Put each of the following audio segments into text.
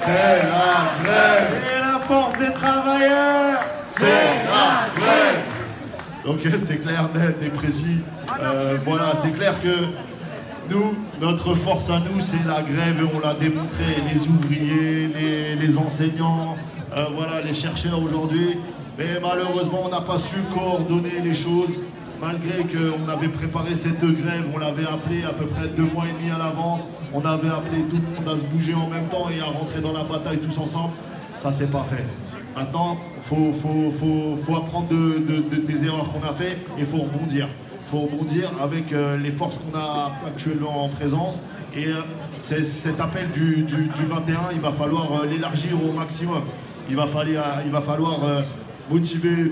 c'est la grève. Et la force des travailleurs, c'est la grève. Donc c'est clair, net et précis. Voilà, c'est clair que nous, notre force à nous, c'est la grève et on l'a démontré. Les ouvriers, les enseignants, voilà, les chercheurs aujourd'hui. Mais malheureusement, on n'a pas su coordonner les choses. Malgré qu'on avait préparé cette grève, on l'avait appelé à peu près 2 mois et demi à l'avance. On avait appelé tout le monde à se bouger en même temps et à rentrer dans la bataille tous ensemble. Ça, c'est pas fait. Maintenant, faut apprendre des erreurs qu'on a faites et il faut rebondir. Il faut rebondir avec les forces qu'on a actuellement en présence. Et cet appel du 21, il va falloir l'élargir au maximum. Il va falloir motiver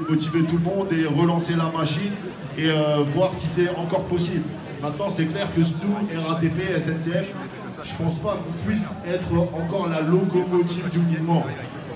tout le monde et relancer la machine et voir si c'est encore possible. Maintenant, c'est clair que nous, RATP, SNCF, je pense pas qu'on puisse être encore la locomotive du mouvement.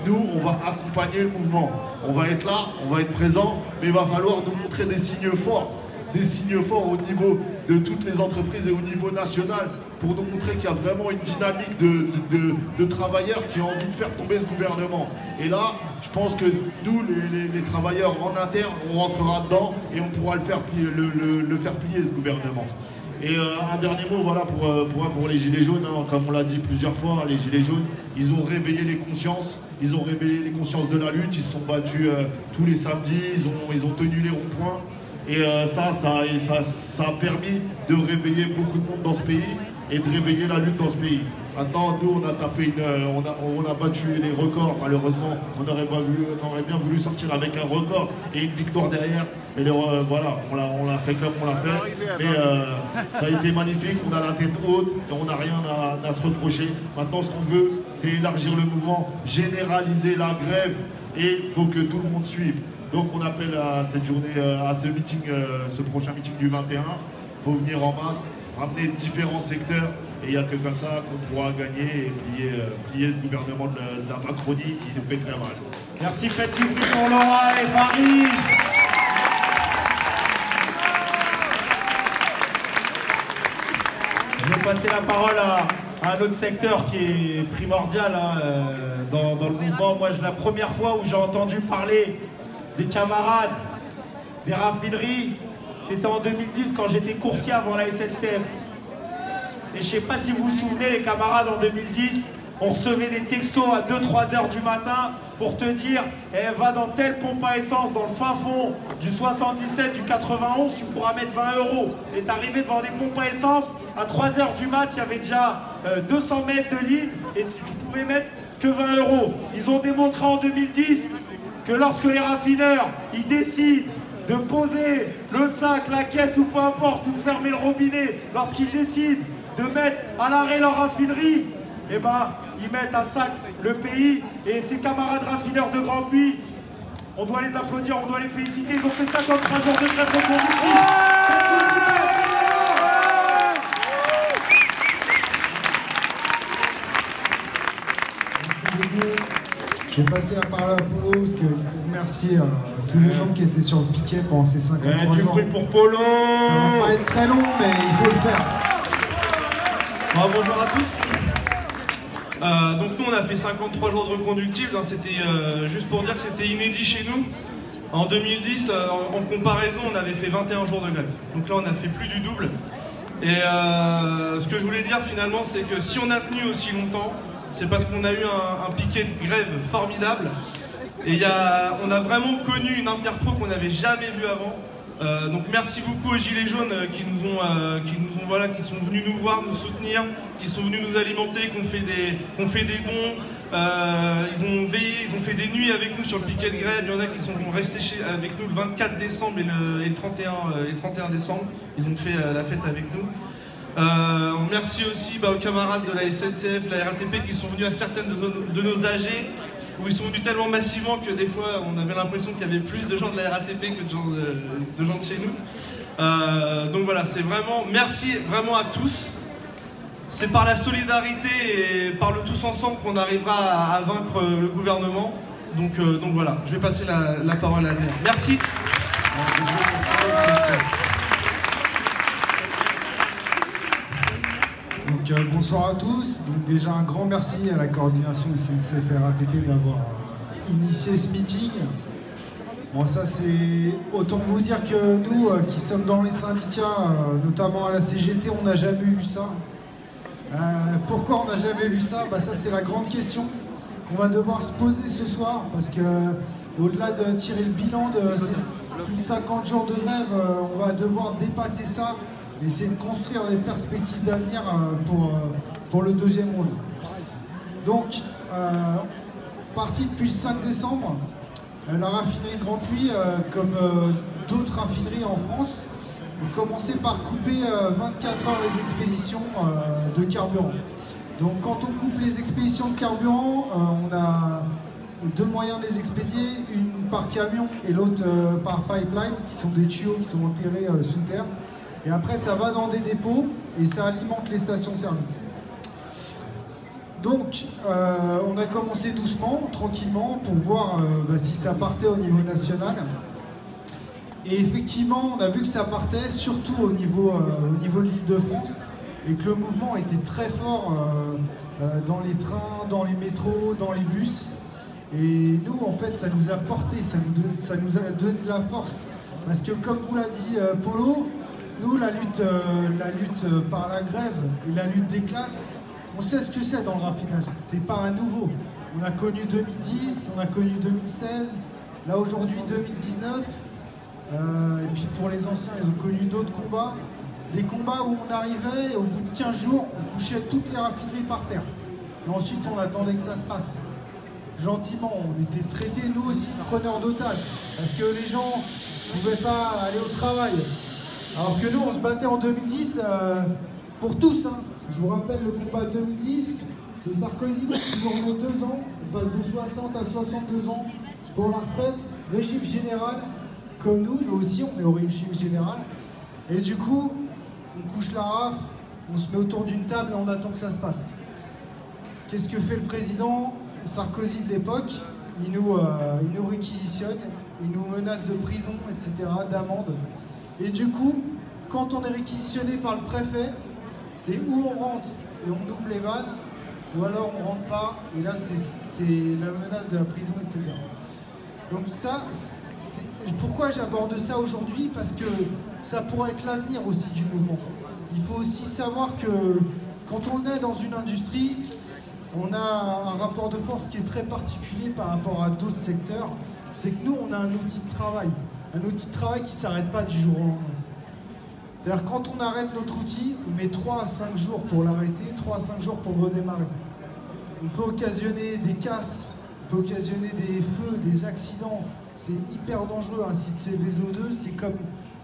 Nous, on va accompagner le mouvement. On va être là, on va être présent, mais il va falloir nous montrer des signes forts au niveau de toutes les entreprises et au niveau national pour nous montrer qu'il y a vraiment une dynamique de travailleurs qui ont envie de faire tomber ce gouvernement. Et là, je pense que nous, les travailleurs en interne, on rentrera dedans et on pourra le faire plier ce gouvernement. Et un dernier mot, voilà, pour les Gilets jaunes, hein, comme on l'a dit plusieurs fois, les Gilets jaunes, ils ont réveillé les consciences, de la lutte, ils se sont battus tous les samedis, ils ont tenu les ronds-points. Et ça a permis de réveiller beaucoup de monde dans ce pays et de réveiller la lutte dans ce pays. Maintenant, nous, on a tapé on a battu les records. Malheureusement, on aurait bien voulu sortir avec un record et une victoire derrière. Mais voilà, on l'a fait comme on l'a fait. Mais ça a été magnifique, on a la tête haute, et on n'a rien à se reprocher. Maintenant, ce qu'on veut, c'est élargir le mouvement, généraliser la grève et il faut que tout le monde suive. Donc on appelle à cette journée, à ce meeting, ce prochain meeting du 21. Il faut venir en masse, ramener différents secteurs et il n'y a que comme ça qu'on pourra gagner et plier ce gouvernement de la Macronie qui nous fait très mal. Merci, faites du bruit pour Laura et Farid. Je vais passer la parole à un autre secteur qui est primordial hein, dans le mouvement. Moi, la première fois où j'ai entendu parler des camarades, des raffineries, c'était en 2010 quand j'étais coursier avant la SNCF. Et je sais pas si vous vous souvenez les camarades, en 2010, on recevait des textos à 2-3 heures du matin pour te dire va dans telle pompe à essence dans le fin fond du 77, du 91, tu pourras mettre 20 €. Et t'arrivais devant des pompes à essence, à 3 heures du mat, il y avait déjà 200 mètres de ligne et tu pouvais mettre que 20 €. Ils ont démontré en 2010 que lorsque les raffineurs, ils décident de poser le sac, la caisse ou peu importe, ou de fermer le robinet, lorsqu'ils décident de mettre à l'arrêt leur raffinerie, eh ben, ils mettent à sac le pays. Et ces camarades raffineurs de Grand Puy, on doit les applaudir, on doit les féliciter. Ils ont fait 53 jours de grève reconductible. Je vais passer la parole à Polo parce qu'il faut remercier tous les gens qui étaient sur le piquet pendant ces 53 jours. Du bruit pour Polo. Ça va pas être très long, mais il faut le faire. Bonjour à tous. Donc nous on a fait 53 jours de reconductible, hein, c'était juste pour dire que c'était inédit chez nous. En 2010, en comparaison, on avait fait 21 jours de grève. Donc là on a fait plus du double. Et ce que je voulais dire finalement, c'est que si on a tenu aussi longtemps, c'est parce qu'on a eu un piquet de grève formidable. Et on a vraiment connu une interpro qu'on n'avait jamais vue avant. Donc merci beaucoup aux Gilets jaunes qui sont venus nous voir, nous soutenir, qui sont venus nous alimenter, qui ont fait des dons. Ils ont veillé, ils ont fait des nuits avec nous sur le piquet de grève. Il y en a qui sont restés avec nous le 24 décembre et le 31 décembre. Ils ont fait la fête avec nous. Merci aussi aux camarades de la SNCF, la RATP qui sont venus à certaines de nos AG, où ils sont venus tellement massivement que des fois on avait l'impression qu'il y avait plus de gens de la RATP que de gens de chez nous. Donc voilà, c'est vraiment, merci vraiment à tous. C'est par la solidarité et par le tous ensemble qu'on arrivera à vaincre le gouvernement. Donc voilà, je vais passer la parole à Léa. Merci. Donc, Donc bonsoir à tous. Donc déjà un grand merci à la coordination du SNCF RATP d'avoir initié ce meeting. Bon, ça c'est autant vous dire que nous qui sommes dans les syndicats, notamment à la CGT, on n'a jamais vu ça. Pourquoi on n'a jamais vu ça? Ça c'est la grande question qu'on va devoir se poser ce soir, parce que au-delà de tirer le bilan de ces plus de 50 jours de grève, on va devoir dépasser ça, essayer de construire des perspectives d'avenir pour le deuxième round. Donc, parti depuis le 5 décembre, la raffinerie de Grand Puy, comme d'autres raffineries en France, ont commencé par couper 24 heures les expéditions de carburant. Donc quand on coupe les expéditions de carburant, on a deux moyens de les expédier, une par camion et l'autre par pipeline, qui sont des tuyaux qui sont enterrés sous terre. Et après ça va dans des dépôts et ça alimente les stations-service. Donc on a commencé doucement, tranquillement, pour voir si ça partait au niveau national. Et effectivement, on a vu que ça partait surtout au niveau de l'Île-de-France et que le mouvement était très fort dans les trains, dans les métros, dans les bus. Et nous, en fait, ça nous a porté, ça nous a donné de la force. Parce que comme vous l'a dit Polo, nous, la lutte par la grève et la lutte des classes, on sait ce que c'est dans le raffinage. C'est pas un nouveau. On a connu 2010, on a connu 2016, là aujourd'hui 2019. Et puis pour les anciens, ils ont connu d'autres combats. Des combats où on arrivait, et au bout de 15 jours, on couchait toutes les raffineries par terre. Et ensuite, on attendait que ça se passe. Gentiment, on était traités, nous aussi, de preneurs d'otages. Parce que les gens ne pouvaient pas aller au travail. Alors que nous, on se battait en 2010 pour tous. Je vous rappelle le combat de 2010, c'est Sarkozy qui nous remet 2 ans. On passe de 60 à 62 ans pour la retraite. Régime général. Comme nous aussi, on est au régime général. Et du coup, on couche la raf, on se met autour d'une table et on attend que ça se passe. Qu'est-ce que fait le président Sarkozy de l'époque? Il nous réquisitionne, il nous menace de prison, etc., d'amende. Et du coup, quand on est réquisitionné par le préfet, c'est où on rentre et on ouvre les vannes, ou alors on rentre pas, et là c'est la menace de la prison, etc. Donc ça, pourquoi j'aborde ça aujourd'hui? Parce que ça pourrait être l'avenir aussi du mouvement. Il faut aussi savoir que quand on est dans une industrie, on a un rapport de force qui est très particulier par rapport à d'autres secteurs. C'est que nous, on a un outil de travail. Un outil de travail qui ne s'arrête pas du jour au lendemain. C'est-à-dire quand on arrête notre outil, on met 3 à 5 jours pour l'arrêter, 3 à 5 jours pour redémarrer. On peut occasionner des casses, on peut occasionner des feux, des accidents. C'est hyper dangereux, un site CVSO2, c'est comme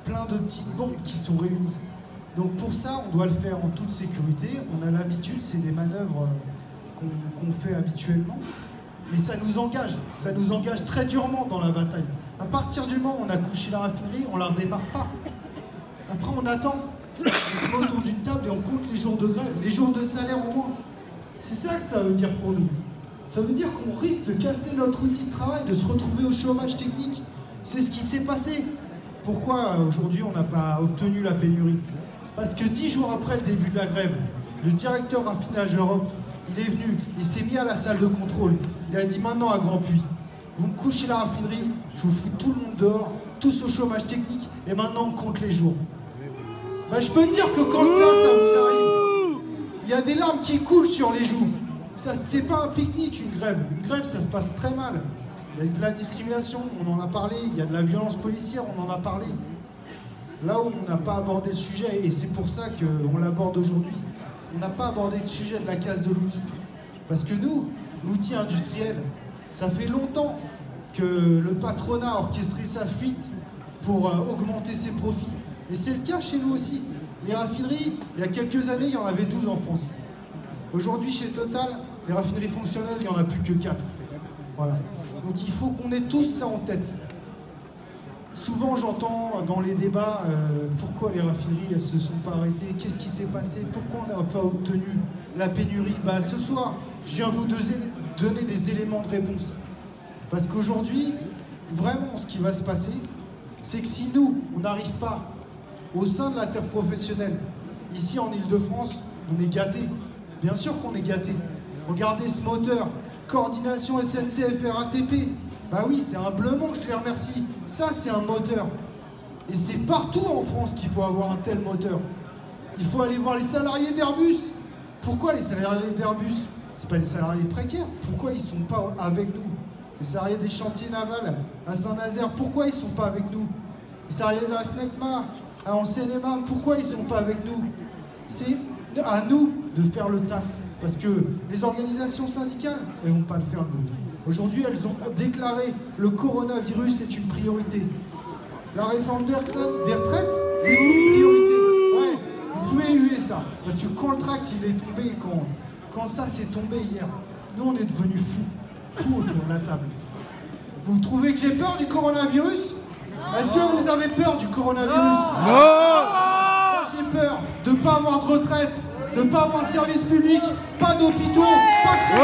plein de petites bombes qui sont réunies. Donc pour ça, on doit le faire en toute sécurité. On a l'habitude, c'est des manœuvres qu'on fait habituellement. Mais ça nous engage très durement dans la bataille. À partir du moment où on a couché la raffinerie, on ne la redémarre pas. Après, on attend. On se met autour d'une table et on compte les jours de grève, les jours de salaire au moins. C'est ça que ça veut dire pour nous. Ça veut dire qu'on risque de casser notre outil de travail, de se retrouver au chômage technique. C'est ce qui s'est passé. Pourquoi aujourd'hui on n'a pas obtenu la pénurie? Parce que 10 jours après le début de la grève, le directeur raffinage Europe, il est venu, il s'est mis à la salle de contrôle. Il a dit maintenant à Grand Puy, vous me couchez la raffinerie, je vous fous tout le monde dehors, tous au chômage technique, et maintenant on compte les jours. Je peux dire que quand ça vous arrive, il y a des larmes qui coulent sur les joues. Ça, c'est pas un pique-nique, une grève. Une grève, ça se passe très mal. Il y a de la discrimination, on en a parlé. Il y a de la violence policière, on en a parlé. Là où on n'a pas abordé le sujet, et c'est pour ça qu'on l'aborde aujourd'hui, on n'a pas abordé le sujet de la casse de l'outil. Parce que nous, l'outil industriel, ça fait longtemps que le patronat a orchestré sa fuite pour augmenter ses profits. Et c'est le cas chez nous aussi. Les raffineries, il y a quelques années, il y en avait 12 en France. Aujourd'hui, chez Total, les raffineries fonctionnelles, il n'y en a plus que 4. Voilà. Donc il faut qu'on ait tous ça en tête. Souvent, j'entends dans les débats pourquoi les raffineries elles se sont pas arrêtées, qu'est-ce qui s'est passé, pourquoi on n'a pas obtenu la pénurie. Ce soir, je viens vous donner des éléments de réponse. Parce qu'aujourd'hui, vraiment, ce qui va se passer, c'est que si nous, on n'arrive pas, au sein de l'interprofessionnel, ici en Ile-de-France, On est gâtés. Bien sûr qu'on est gâtés. Regardez ce moteur. Coordination SNCF RATP. Bah oui, c'est humblement que je les remercie. Ça, c'est un moteur. Et c'est partout en France qu'il faut avoir un tel moteur. Il faut aller voir les salariés d'Airbus. Pourquoi les salariés d'Airbus? C'est pas les salariés précaires. Pourquoi ils sont pas avec nous? Les salariés des chantiers navals à Saint-Nazaire, pourquoi ils sont pas avec nous? Les salariés de la SNECMA en Seine-et-Marne, pourquoi ils sont pas avec nous? C'est à nous de faire le taf. Parce que les organisations syndicales, elles vont pas le faire. Aujourd'hui, elles ont déclaré le coronavirus est une priorité. La réforme des retraites, c'est une priorité. Ouais, vous pouvez huer ça. Parce que quand le tract il est tombé, quand ça s'est tombé hier, nous on est devenus fous autour de la table. Vous trouvez que j'ai peur du coronavirus? Est-ce que vous avez peur du coronavirus? Non. Moi j'ai peur de ne pas avoir de retraite, de ne pas avoir de service public, pas d'hôpitaux, pas de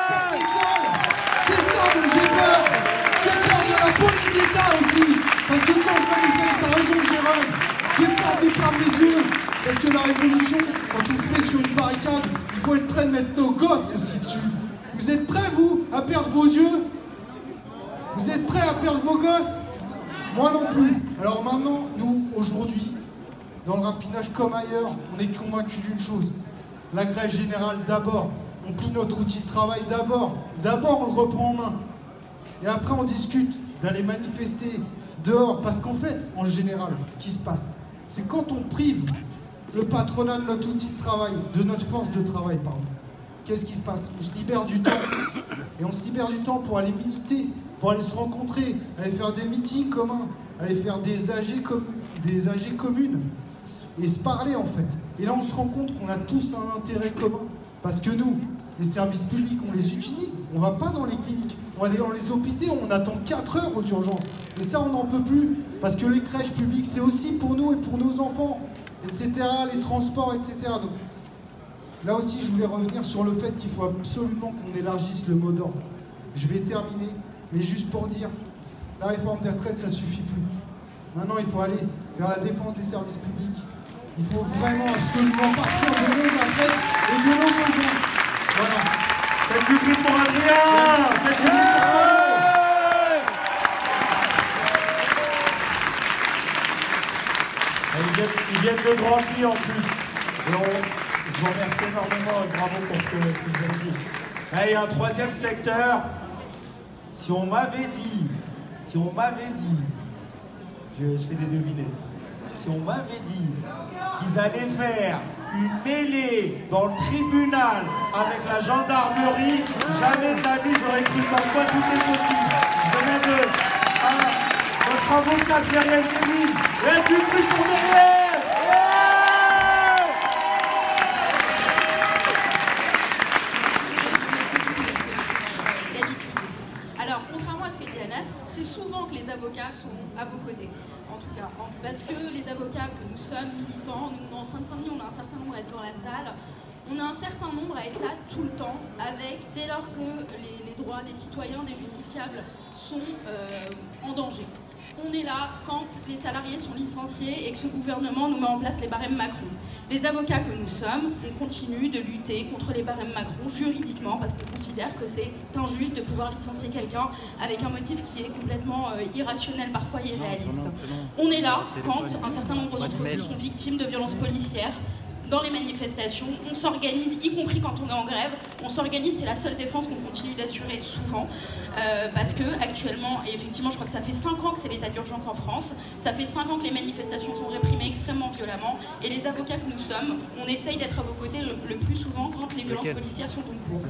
pas d'école. C'est ça dont j'ai peur. J'ai peur de la police d'État aussi. Parce que quand je manifeste, t'as raison Jérôme, j'ai peur de perdre mes yeux. Parce que la révolution, quand on se met sur une barricade, il faut être prêt de mettre nos gosses aussi dessus. Vous êtes prêts, vous, à perdre vos yeux? Vous êtes prêts à perdre vos gosses? Moi non plus. Alors maintenant, nous, aujourd'hui, dans le raffinage comme ailleurs, on est convaincus d'une chose. La grève générale d'abord. On plie notre outil de travail d'abord. D'abord, on le reprend en main. Et après, on discute d'aller manifester dehors. Parce qu'en fait, en général, ce qui se passe, c'est quand on prive le patronat de notre outil de travail, de notre force de travail, pardon. Qu'est-ce qui se passe? On se libère du temps. Et on se libère du temps pour aller militer, pour aller se rencontrer, aller faire des meetings communs, aller faire des AG communes, et se parler en fait. Et là on se rend compte qu'on a tous un intérêt commun, parce que nous, les services publics, on les utilise, on va pas dans les cliniques, on va dans les hôpitaux, on attend 4 heures aux urgences. Et ça on n'en peut plus, parce que les crèches publiques c'est aussi pour nous et pour nos enfants, etc., les transports, etc. Donc, là aussi je voulais revenir sur le fait qu'il faut absolument qu'on élargisse le mot d'ordre. Je vais terminer. Mais juste pour dire, la réforme des retraites, ça suffit plus. Maintenant, il faut aller vers la défense des services publics. Il faut vraiment absolument partir de nos retraites et de nos besoins. Voilà. Faites du bruit pour Adrien. Faites du bruit pour ils viennent de Grandly en plus. Et je vous remercie énormément et bravo pour ce que vous avez dit. Là, il y a un troisième secteur. Si on m'avait dit, je fais des devinettes, si on m'avait dit qu'ils allaient faire une mêlée dans le tribunal avec la gendarmerie, jamais de la vie j'aurais cru comme quoi tout est possible. Je venais de notre avocat Myriam Lévy, et du bruit pour Myriam. C'est souvent que les avocats sont à vos côtés, en tout cas. Parce que les avocats que nous sommes militants, nous en Seine-Saint-Denis, on a un certain nombre à être dans la salle, on a un certain nombre à être là tout le temps, dès lors que les droits des citoyens, des justiciables sont en danger. On est là quand les salariés sont licenciés et que ce gouvernement nous met en place les barèmes Macron. Les avocats que nous sommes, on continue de lutter contre les barèmes Macron juridiquement parce qu'on considère que c'est injuste de pouvoir licencier quelqu'un avec un motif qui est complètement irrationnel, parfois irréaliste. On est là quand un certain nombre d'entre nous sont victimes de violences policières. Dans les manifestations, on s'organise, y compris quand on est en grève, on s'organise, c'est la seule défense qu'on continue d'assurer souvent, parce que actuellement, et effectivement je crois que ça fait 5 ans que c'est l'état d'urgence en France, ça fait 5 ans que les manifestations sont réprimées extrêmement violemment, et les avocats que nous sommes, on essaye d'être à vos côtés le plus souvent quand les violences policières sont en cours.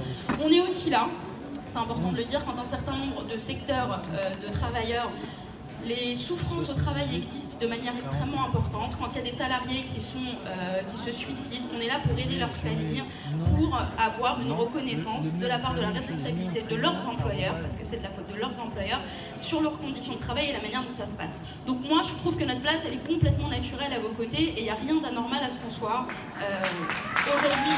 On est aussi là, c'est important de le dire, quand un certain nombre de secteurs de travailleurs, les souffrances au travail existent de manière extrêmement importante. Quand il y a des salariés qui se suicident, on est là pour aider leurs familles, pour avoir une reconnaissance de la part de la responsabilité de leurs employeurs, parce que c'est de la faute de leurs employeurs, sur leurs conditions de travail et la manière dont ça se passe. Donc moi, je trouve que notre place, elle est complètement naturelle à vos côtés et il n'y a rien d'anormal à ce qu'on soit aujourd'hui.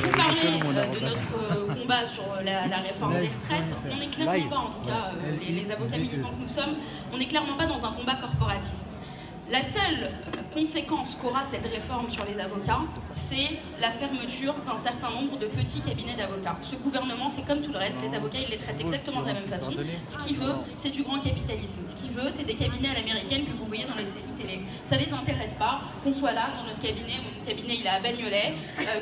Vous parlez de notre combat combat sur la réforme des retraites, on n'est clairement pas, en tout cas les avocats militants que nous sommes, on n'est clairement pas dans un combat corporatiste. La seule conséquence qu'aura cette réforme sur les avocats, c'est la fermeture d'un certain nombre de petits cabinets d'avocats. Ce gouvernement, c'est comme tout le reste, les avocats, il les traite exactement de la même façon. Ce qu'il veut, c'est du grand capitalisme. Ce qu'il veut, c'est des cabinets à l'américaine que vous voyez dans les séries télé. Ça ne les intéresse pas qu'on soit là dans notre cabinet. Mon cabinet, il est à Bagnolet,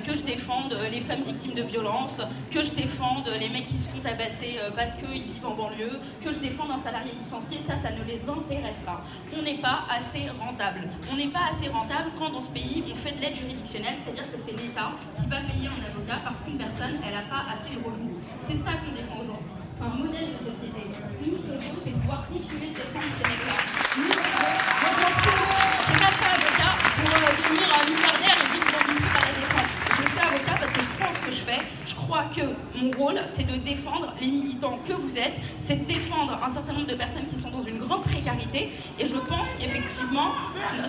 que je défende les femmes victimes de violences, que je défende les mecs qui se font tabasser parce qu'ils vivent en banlieue, que je défende un salarié licencié. Ça ne les intéresse pas. On n'est pas assez rentable. On n'est pas assez rentable quand dans ce pays on fait de l'aide juridictionnelle, c'est-à-dire que c'est l'État qui va payer un avocat parce qu'une personne elle n'a pas assez de revenus. C'est ça qu'on défend aujourd'hui. C'est un modèle de société. Nous, ce qu'on veut, c'est pouvoir continuer de défendre ces mecs-là. Nous, ce qu'on veut, moi je m'en fous, j'ai pas fait avocat pour devenir milliardaire et vivre dans une pub à la défense. Je fais avocat parce que je crois en ce que je fais. Je crois que mon rôle, c'est de défendre les militants que vous êtes, c'est de défendre un certain nombre de personnes qui sont dans une grande précarité. Et je pense qu'effectivement, on a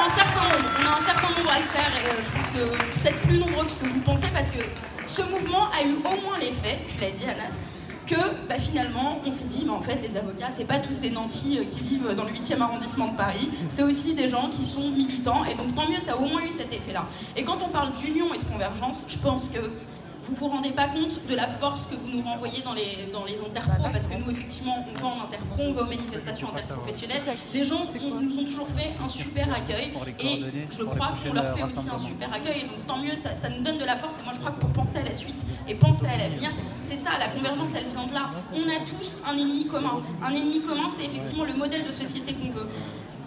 un certain nombre à le faire. Et je pense que peut-être plus nombreux que ce que vous pensez, parce que ce mouvement a eu au moins l'effet, tu l'as dit Anas, que finalement on s'est dit mais en fait les avocats c'est pas tous des nantis qui vivent dans le 8e arrondissement de Paris, c'est aussi des gens qui sont militants, et donc tant mieux, ça a au moins eu cet effet là. Et quand on parle d'union et de convergence, je pense que vous vous rendez pas compte de la force que vous nous renvoyez dans les interpros, parce que nous effectivement on va en interpro, on va aux manifestations interprofessionnelles. Les gens nous ont toujours fait un super accueil, et je crois qu'on leur fait aussi un super accueil, et donc tant mieux, ça nous donne de la force. Et moi je crois que pour penser à la suite et penser à l'avenir, c'est ça, la convergence elle vient de là. On a tous un ennemi commun. Un ennemi commun, c'est effectivement le modèle de société qu'on veut.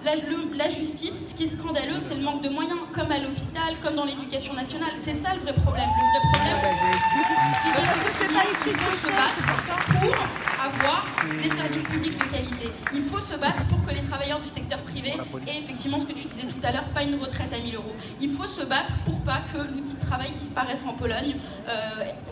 La justice, ce qui est scandaleux, c'est le manque de moyens, comme à l'hôpital, comme dans l'éducation nationale. C'est ça le vrai problème. Le vrai problème, c'est qu'il faut se battre pour avoir des services publics de qualité. Il faut se battre pour que les travailleurs du secteur privé aient effectivement ce que tu disais tout à l'heure, pas une retraite à 1000 €. Il faut se battre pour pas que l'outil de travail disparaisse en Pologne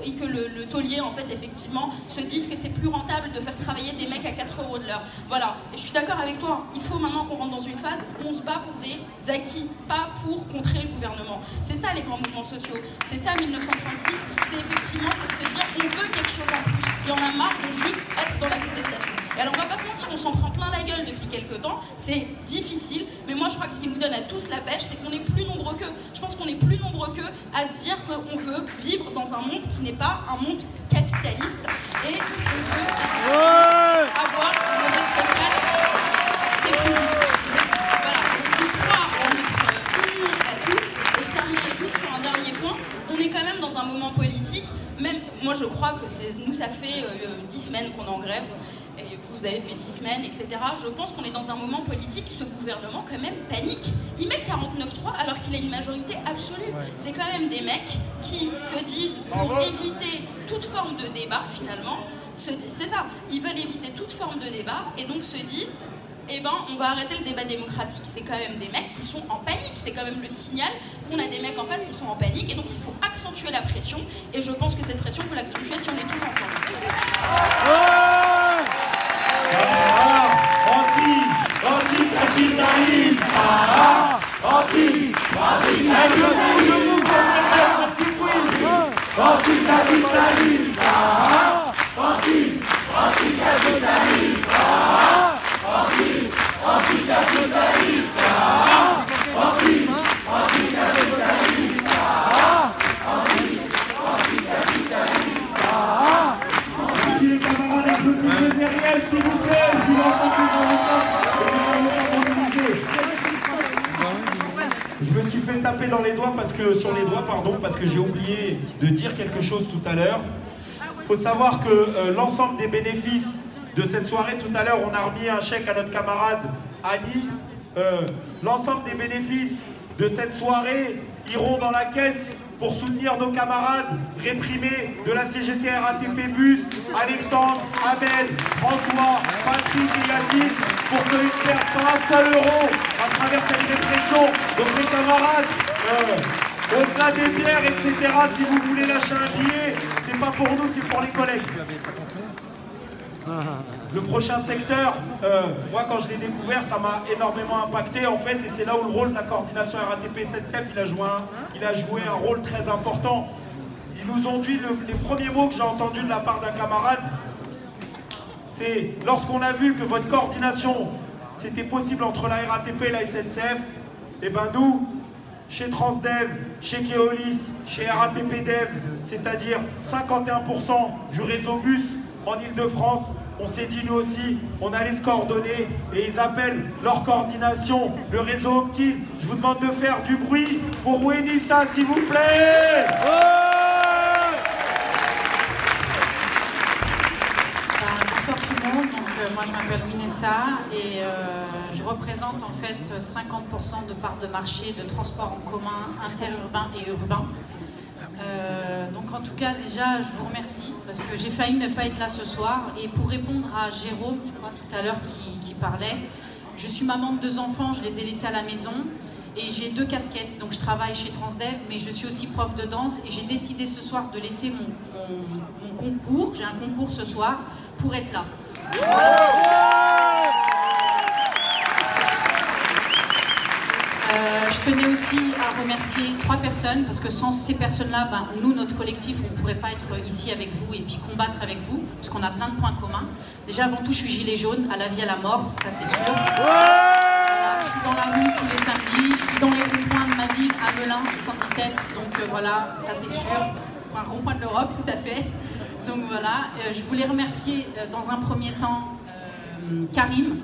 et que le taulier, en fait, effectivement, se dise que c'est plus rentable de faire travailler des mecs à 4 € de l'heure. Voilà. Et je suis d'accord avec toi. Il faut maintenant qu'on rentre dans une phase où on se bat pour des acquis, pas pour contrer le gouvernement. C'est ça les grands mouvements sociaux. C'est ça 1936. C'est effectivement de se dire on veut quelque chose en plus. Il y en a marre de juste être dans la contestation. Et alors on va pas se mentir, on s'en prend plein la gueule depuis quelques temps. C'est difficile, mais moi je crois que ce qui nous donne à tous la pêche, c'est qu'on est plus nombreux qu'eux. Je pense qu'on est plus nombreux qu'eux à se dire qu'on veut vivre dans un monde qui n'est pas un monde capitaliste, et on veut avoir un modèle social qui est plus juste. On est quand même dans un moment politique, même moi je crois que nous ça fait 10 semaines qu'on est en grève, et vous avez fait 6 semaines, etc. Je pense qu'on est dans un moment politique, ce gouvernement quand même panique. Il met le 49.3 alors qu'il a une majorité absolue. C'est quand même des mecs qui se disent, pour éviter toute forme de débat finalement, c'est ça, ils veulent éviter toute forme de débat, et donc se disent eh ben, on va arrêter le débat démocratique. C'est quand même des mecs qui sont en panique. C'est quand même le signal qu'on a des mecs en face qui sont en panique. Et donc, il faut accentuer la pression. Et je pense que cette pression, on peut l'accentuer si on est tous ensemble. Anti-capitalisme. Anti-capitalisme. Si les camarades applaudissent derrière, s'il vous plaît, je vous lance un peu dans le. Je me suis fait taper dans les doigts sur les doigts, parce que j'ai oublié de dire quelque chose tout à l'heure. Il faut savoir que l'ensemble des bénéfices de cette soirée, tout à l'heure, on a remis un chèque à notre camarade Annie. L'ensemble des bénéfices de cette soirée iront dans la caisse pour soutenir nos camarades réprimés de la CGT RATP Bus, Alexandre, Ahmed, François, Patrick et Yacine, pour qu'ils ne perdent pas un seul euro à travers cette répression. Donc mes camarades, au-delà des bières, etc., si vous voulez lâcher un billet, c'est pas pour nous, c'est pour les collègues. Le prochain secteur, moi quand je l'ai découvert, ça m'a énormément impacté en fait, et c'est là où le rôle de la coordination RATP SNCF, il a joué un rôle très important. Ils nous ont dit, les premiers mots que j'ai entendus de la part d'un camarade, c'est lorsqu'on a vu que votre coordination, c'était possible entre la RATP et la SNCF, et ben nous, chez Transdev, chez Keolis, chez RATP Dev, c'est-à-dire 51% du réseau bus en Ile-de-France, on s'est dit nous aussi, on allait se coordonner et ils appellent leur coordination le réseau Optile. Je vous demande de faire du bruit pour Winissa, s'il vous plaît. Bonsoir tout le monde, donc, moi je m'appelle Winissa et je représente en fait 50% de parts de marché de transport en commun interurbain et urbain. Donc en tout cas déjà je vous remercie parce que j'ai failli ne pas être là ce soir, et pour répondre à Jérôme, je crois tout à l'heure qui parlait, je suis maman de 2 enfants, je les ai laissés à la maison et j'ai 2 casquettes, donc je travaille chez Transdev mais je suis aussi prof de danse et j'ai décidé ce soir de laisser mon concours, j'ai un concours ce soir pour être là. Je tenais aussi à remercier 3 personnes, parce que sans ces personnes-là, ben, nous, notre collectif, on ne pourrait pas être ici avec vous et puis combattre avec vous, parce qu'on a plein de points communs. Déjà, avant tout, je suis gilet jaune, à la vie, à la mort, ça c'est sûr. Voilà, je suis dans la rue tous les samedis, je suis dans les ronds-points de ma ville, à Melun, 117, donc voilà, ça c'est sûr. Un rond-point de l'Europe, tout à fait. Donc voilà, je voulais remercier dans un premier temps Karim,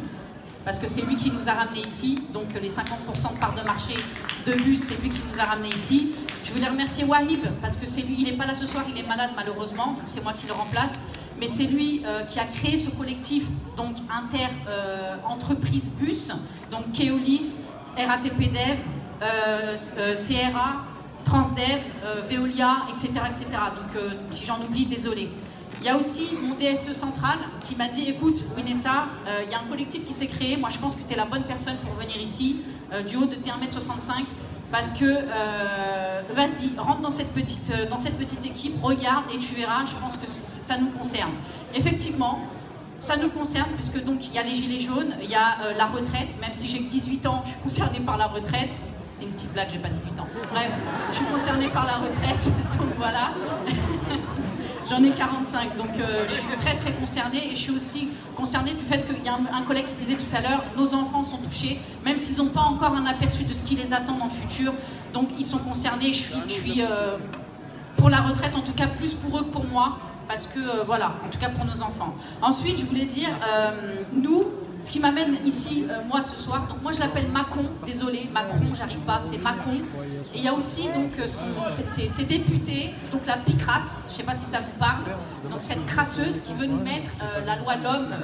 parce que c'est lui qui nous a ramenés ici, donc les 50% de parts de marché de bus, c'est lui qui nous a ramenés ici. Je voulais remercier Wahib, parce que c'est lui, il n'est pas là ce soir, il est malade malheureusement, donc c'est moi qui le remplace, mais c'est lui qui a créé ce collectif, donc inter-entreprise bus, donc Keolis, RATP Dev, TRA, Transdev, Veolia, etc. etc. Donc si j'en oublie, désolé. Il y a aussi mon DSE central qui m'a dit, écoute Winissa, il y a un collectif qui s'est créé, moi je pense que tu es la bonne personne pour venir ici, du haut de tes 1m65, parce que vas-y, rentre dans cette petite équipe, regarde et tu verras, je pense que ça nous concerne. Effectivement, ça nous concerne, puisque donc il y a les gilets jaunes, il y a la retraite, même si j'ai que 18 ans, je suis concernée par la retraite. C'était une petite blague, j'ai pas 18 ans. Bref, je suis concernée par la retraite, donc voilà. J'en ai 45, donc je suis très très concernée, et je suis aussi concernée du fait qu'il y a un collègue qui disait tout à l'heure, nos enfants sont touchés, même s'ils n'ont pas encore un aperçu de ce qui les attend dans le futur, donc ils sont concernés. Je suis pour la retraite, en tout cas plus pour eux que pour moi, parce que voilà, en tout cas pour nos enfants. Ensuite, je voulais dire, nous, ce qui m'amène ici, moi, ce soir, donc moi je l'appelle Macon, désolé, Macron, j'arrive pas, c'est Macon. Et il y a aussi donc ces députés, donc la PICRAS, je sais pas si ça vous parle, donc cette crasseuse qui veut nous mettre la loi l'homme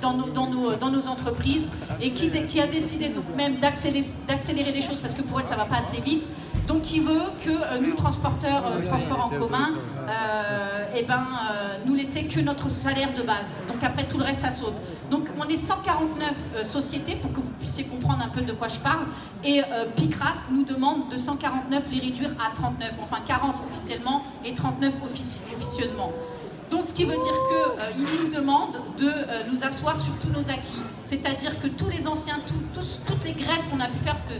dans nos entreprises, et qui a décidé donc même d'accélérer les choses, parce que pour elle ça va pas assez vite. Donc qui veut que nous, transporteurs, transport en commun, nous laisser que notre salaire de base. Donc après tout le reste ça saute. Donc on est 149 sociétés, pour que vous puissiez comprendre un peu de quoi je parle, et PICRAS nous demande de 149 les réduire à 39, enfin 40 officiellement et 39 officieusement. Donc ce qui veut dire qu'il nous demande de nous asseoir sur tous nos acquis. C'est-à-dire que tous les anciens, toutes les grèves qu'on a pu faire, parce que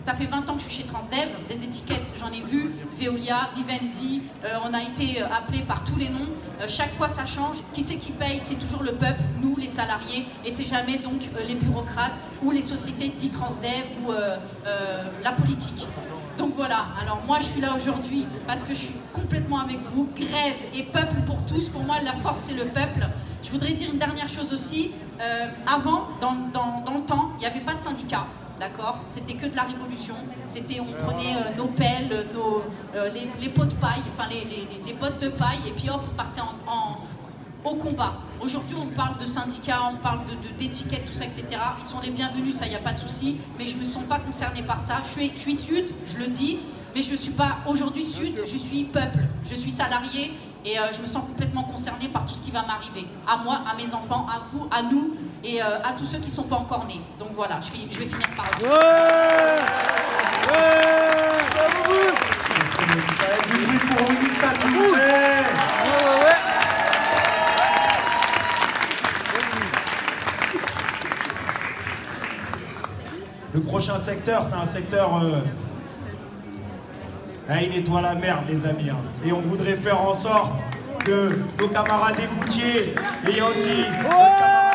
ça fait 20 ans que je suis chez Transdev, des étiquettes, j'en ai vu, Veolia, Vivendi, on a été appelés par tous les noms, chaque fois ça change, qui c'est qui paye? C'est toujours le peuple, nous les salariés, et c'est jamais donc les bureaucrates ou les sociétés dites Transdev ou la politique. Donc voilà, alors moi je suis là aujourd'hui parce que je suis complètement avec vous, grève et peuple pour tous, pour moi la force c'est le peuple. Je voudrais dire une dernière chose aussi, avant, dans le temps, il n'y avait pas de syndicat. D'accord, c'était que de la révolution, on prenait nos pelles, les pots de paille, enfin les bottes de paille, et puis hop, on partait au combat. Aujourd'hui, on parle de syndicats, on parle d'étiquettes, tout ça, etc. Ils sont les bienvenus, ça, il n'y a pas de souci, mais je ne me sens pas concernée par ça. Je suis sud, je le dis, mais je ne suis pas aujourd'hui sud, je suis peuple, je suis salarié, et je me sens complètement concernée par tout ce qui va m'arriver. À moi, à mes enfants, à vous, à nous, et à tous ceux qui ne sont pas encore nés. Donc voilà, je vais finir par là. Du bruit pour Winissa, s'il vous plaît. Le prochain secteur, c'est un secteur... il nettoie la merde, les amis. Hein. Et on voudrait faire en sorte que nos camarades égoutiers, et il y a aussi notre camarade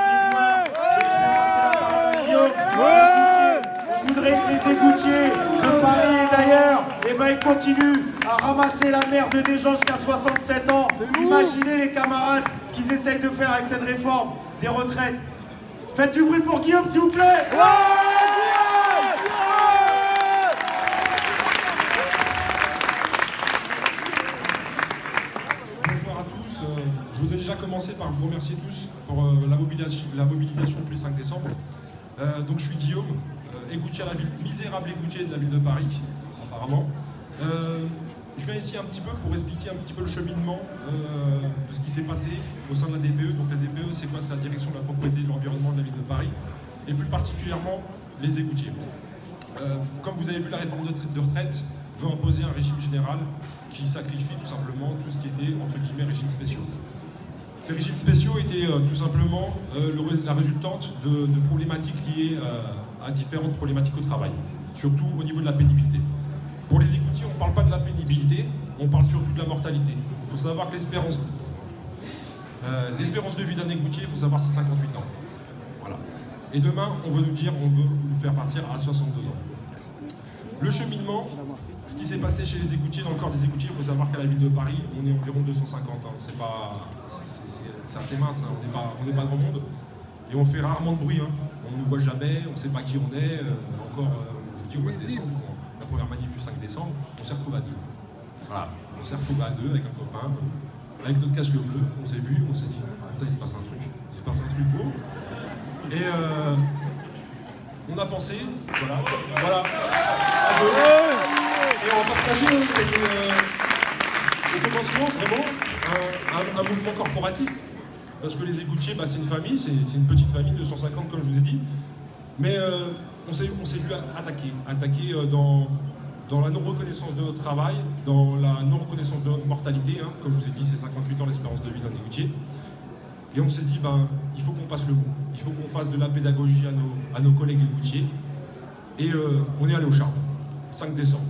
on voudrait que les égoutiers de Paris et d'ailleurs, ils continuent à ramasser la merde des gens jusqu'à 67 ans. Imaginez les camarades, ce qu'ils essayent de faire avec cette réforme des retraites. Faites du bruit pour Guillaume, s'il vous plaît. Bonjour à tous. Je voudrais déjà commencer par vous remercier tous pour la mobilisation depuis le 5 décembre. Donc je suis Guillaume, égoutier à la ville, misérable égoutier de la ville de Paris, apparemment. Je viens ici un petit peu pour expliquer un petit peu le cheminement de ce qui s'est passé au sein de la DPE. Donc la DPE, c'est quoi? C'est la direction de la propriété et de l'environnement de la ville de Paris, et plus particulièrement les égoutiers. Comme vous avez vu, la réforme de retraite veut imposer un régime général qui sacrifie tout simplement tout ce qui était, entre guillemets, régimes spéciaux. Ces régimes spéciaux étaient tout simplement la résultante de problématiques liées à différentes problématiques au travail, surtout au niveau de la pénibilité. Pour les égoutiers, on ne parle pas de la pénibilité, on parle surtout de la mortalité. Il faut savoir que l'espérance de vie d'un égoutier, il faut savoir, c'est 58 ans. Voilà. Et demain, on veut nous faire partir à 62 ans. Le cheminement, ce qui s'est passé chez les égoutiers, dans le corps des égoutiers, il faut savoir qu'à la ville de Paris, on est environ 250 ans. C'est assez mince, hein. On n'est pas grand monde. Et on fait rarement de bruit. Hein. On ne nous voit jamais, on ne sait pas qui on est. Encore, je vous dis, au mois de décembre, la première manif du 5 décembre, on s'est retrouvés à deux. Voilà. On s'est retrouvés à deux avec un copain, avec notre casque bleu. On s'est vu, on s'est dit, putain, il se passe un truc. Il se passe un truc beau. Et on a pensé, voilà. Et on va pas se cacher, c'est au commencement vraiment un mouvement corporatiste, parce que les égoutiers, c'est une famille, c'est une petite famille de 150 comme je vous ai dit, mais on s'est vu attaquer dans la non-reconnaissance de notre travail, dans la non-reconnaissance de notre mortalité, hein, comme je vous ai dit, c'est 58 ans l'espérance de vie d'un égoutier, et on s'est dit, il faut qu'on passe le mot, il faut qu'on fasse de la pédagogie à nos collègues égoutiers, et on est allé au charbon. 5 décembre,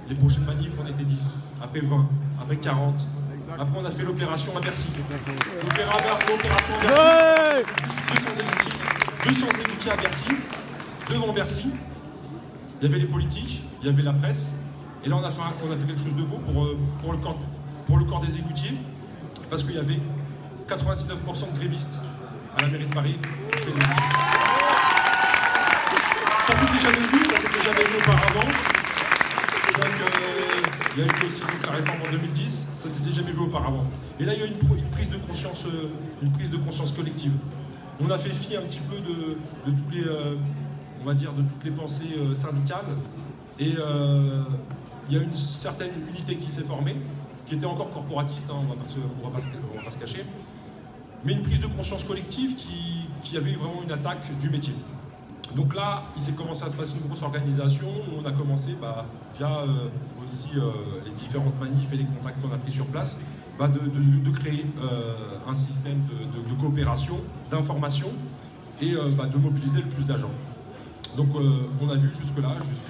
les prochaines manifs, on était 10, après 20, après 40, après on a fait l'opération à Bercy. L'opération à Bercy, 200 égoutiers à Bercy, devant Bercy, il y avait les politiques, il y avait la presse, et là on a fait quelque chose de beau pour le corps des égoutiers, parce qu'il y avait 99% de grévistes à la mairie de Paris. Ça s'était jamais vu auparavant. Donc il y a eu aussi la réforme en 2010, ça s'était jamais vu auparavant. Et là il y a eu une prise de conscience collective. On a fait fi un petit peu de tous les, on va dire, de toutes les pensées syndicales, et il y a une certaine unité qui s'est formée, qui était encore corporatiste, hein, on va pas se cacher, mais une prise de conscience collective qui avait vraiment une attaque du métier. Donc là, il s'est commencé à se passer une grosse organisation, où on a commencé via aussi les différentes manifs et les contacts qu'on a pris sur place, de créer un système de coopération, d'information, et de mobiliser le plus d'agents. Donc on a vu jusque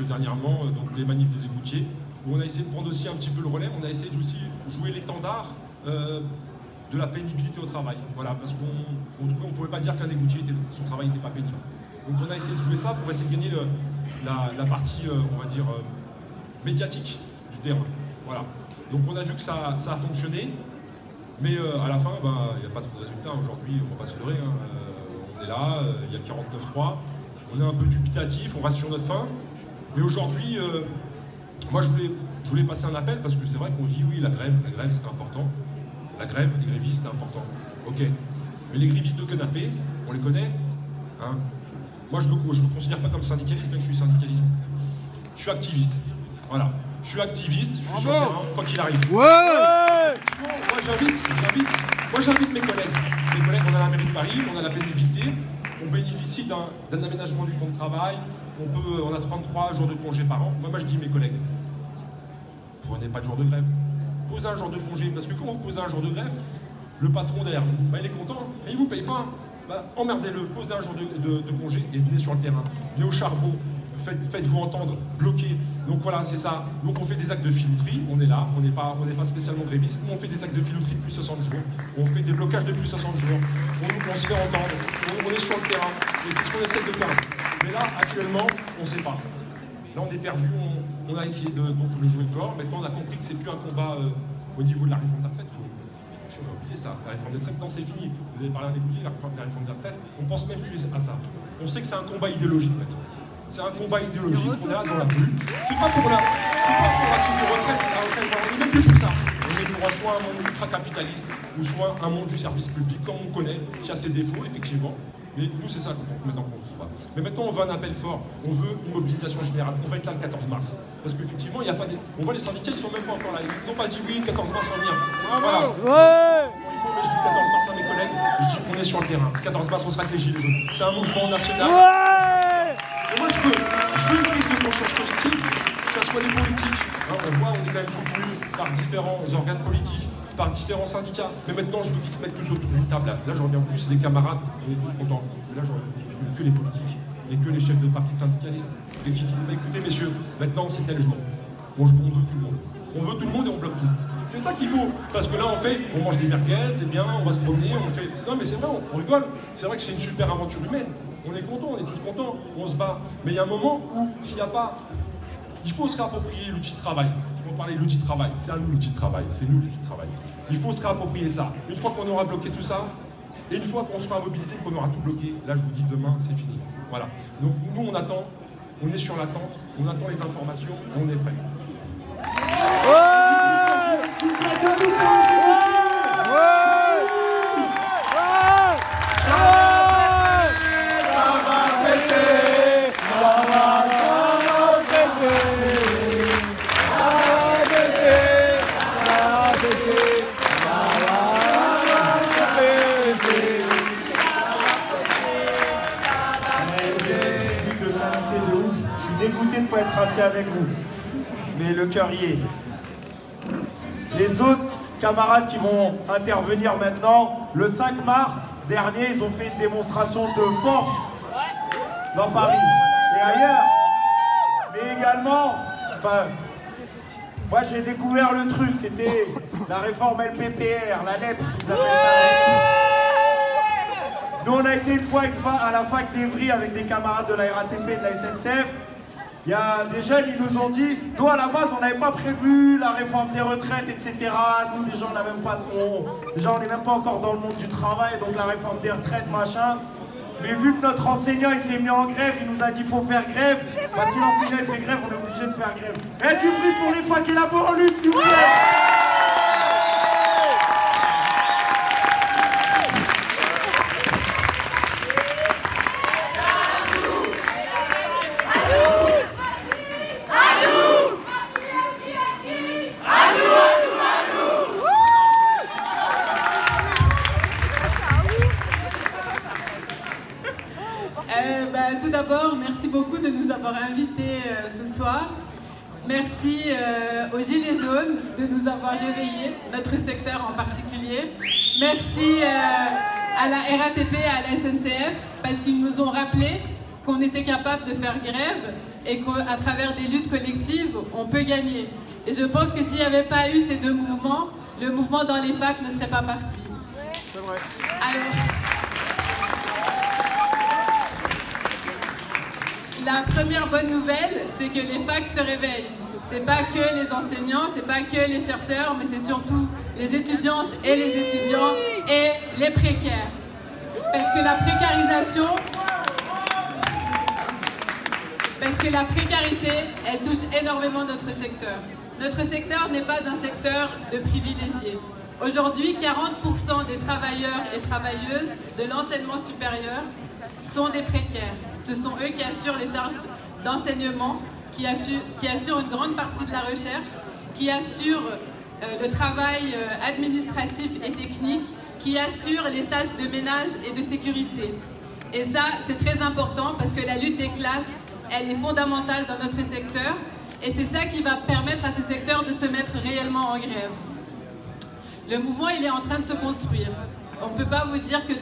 dernièrement donc les manifs des égoutiers, où on a essayé de prendre aussi un petit peu le relais, on a essayé aussi jouer l'étendard de la pénibilité au travail. Voilà, parce qu'on ne pouvait pas dire qu'un égoutier, son travail n'était pas pénible. Donc on a essayé de jouer ça pour essayer de gagner la partie, on va dire, médiatique du terrain. Voilà. Donc on a vu que ça a fonctionné, mais à la fin, il n'y a pas trop de résultats. Aujourd'hui, on ne va pas se leurrer, hein. On est là, il y a le 49.3, on est un peu dubitatif, on reste sur notre faim. Mais aujourd'hui, moi je voulais passer un appel, parce que c'est vrai qu'on dit oui, la grève c'est important. La grève, les grévistes, c'est important. Ok. Mais les grévistes de canapé, on les connaît, hein. Moi, je me considère pas comme syndicaliste, bien que je suis syndicaliste. Je suis activiste. Voilà. Je suis activiste, je suis sur le terrain, quoi qu'il arrive. Ouais. Moi, j'invite mes collègues. Mes collègues, on a la mairie de Paris, on a la pénibilité, on bénéficie d'un aménagement du temps de travail, on a 33 jours de congé par an. Moi, je dis mes collègues, prenez pas de jour de grève. Posez un jour de congé, parce que quand vous posez un jour de grève, le patron derrière vous, il est content, et il vous paye pas. emmerdez-le, posez un jour de congé et venez sur le terrain. Venez au charbon, faites-vous entendre, bloquez. Donc voilà, c'est ça. Donc on fait des actes de filouterie, on est là, on n'est pas spécialement grévistes, mais on fait des actes de filouterie de plus 60 jours, on fait des blocages de plus 60 jours, on se fait entendre, on est sur le terrain, et c'est ce qu'on essaie de faire. Mais là, actuellement, on ne sait pas. Là, on est perdu, on a essayé de le jouer le corps, maintenant on a compris que c'est plus un combat au niveau de la réforme des retraites. On a oublié ça, la réforme des retraites, non, c'est fini. Vous avez parlé d'écouter la réforme des retraites, on ne pense même plus à ça. On sait que c'est un combat idéologique maintenant. C'est un combat idéologique, on est là dans la bulle. C'est pas pour la truc de retraite, on n'est même plus pour ça. On est pour soit un monde ultra-capitaliste, ou soit un monde du service public, comme on connaît, qui a ses défauts, effectivement. Mais nous, c'est ça qu'on met en compte. Mais maintenant, on veut un appel fort, on veut une mobilisation générale. On va être là le 14 mars. Parce qu'effectivement, il n'y a pas des... On voit les syndicats, ils sont même pas encore là. Ils n'ont pas dit oui, le 14 mars, on va venir. Voilà. Ouais. Il faut, mais je dis 14 mars à mes collègues, je dis qu'on est sur le terrain. 14 mars, on sera avec les Gilets jaunes. C'est un mouvement national. Ouais. Et moi, je veux une prise de conscience collective, que ce soit les politiques. Hein, on voit, on est quand même soutenus par différents organes politiques, par différents syndicats. Mais maintenant, je veux qu'ils se mettent tous autour d'une table. Là, j'en reviens plus, c'est des camarades, on est tous contents. Mais là, j'en reviens que les politiques et que les chefs de partis syndicalistes et qui disent écoutez, messieurs, maintenant, c'est tel jour. On veut tout le monde. On veut tout le monde et on bloque tout. C'est ça qu'il faut. Parce que là, on mange des merguez, c'est bien, on va se promener, on fait. Non, mais c'est vrai, on rigole. C'est vrai que c'est une super aventure humaine. On est contents, on est tous contents, on se bat. Mais il y a un moment où, s'il n'y a pas. Il faut se réapproprier l'outil de travail. Je vais parler de l'outil de travail. C'est à nous l'outil de travail. C'est nous l'outil de travail. Il faut se réapproprier ça. Une fois qu'on aura bloqué tout ça, et une fois qu'on sera mobilisé, qu'on aura tout bloqué, là, je vous dis, demain, c'est fini. Voilà. Donc, nous, on attend. On est sur l'attente. On attend les informations et on est prêt. Dégoûté de ne pas être assis avec vous, mais le cœur y est. Les autres camarades qui vont intervenir maintenant, le 5 mars dernier, ils ont fait une démonstration de force dans Paris et ailleurs, mais également, enfin, moi j'ai découvert le truc, c'était la réforme LPPR, la lèpre, ils appellent ça. Nous on a été une fois à la fac d'Evry avec des camarades de la RATP et de la SNCF. Il y a des jeunes, ils nous ont dit, nous à la base on n'avait pas prévu la réforme des retraites, etc. Nous déjà on n'est même pas encore dans le monde du travail, donc la réforme des retraites, machin. Mais vu que notre enseignant il s'est mis en grève, il nous a dit faut faire grève. Bah, si l'enseignant il fait grève, on est obligé de faire grève. Et du bruit pour les facs et la en lutte, s'il vous plaît. Tout d'abord, merci beaucoup de nous avoir invités ce soir. Merci aux Gilets jaunes de nous avoir réveillés, notre secteur en particulier. Merci à la RATP et à la SNCF parce qu'ils nous ont rappelé qu'on était capable de faire grève et qu'à travers des luttes collectives, on peut gagner. Et je pense que s'il n'y avait pas eu ces deux mouvements, le mouvement dans les facs ne serait pas parti. C'est vrai. Alors, la première bonne nouvelle, c'est que les facs se réveillent. C'est pas que les enseignants, c'est pas que les chercheurs, mais c'est surtout les étudiantes et les étudiants et les précaires. Parce que la précarité, elle touche énormément notre secteur. Notre secteur n'est pas un secteur de privilégiés. Aujourd'hui, 40% des travailleurs et travailleuses de l'enseignement supérieur sont des précaires. Ce sont eux qui assurent les charges d'enseignement, qui assurent une grande partie de la recherche, qui assurent le travail administratif et technique, qui assurent les tâches de ménage et de sécurité. Et ça, c'est très important parce que la lutte des classes, elle est fondamentale dans notre secteur et c'est ça qui va permettre à ce secteur de se mettre réellement en grève. Le mouvement, il est en train de se construire. On ne peut pas vous dire que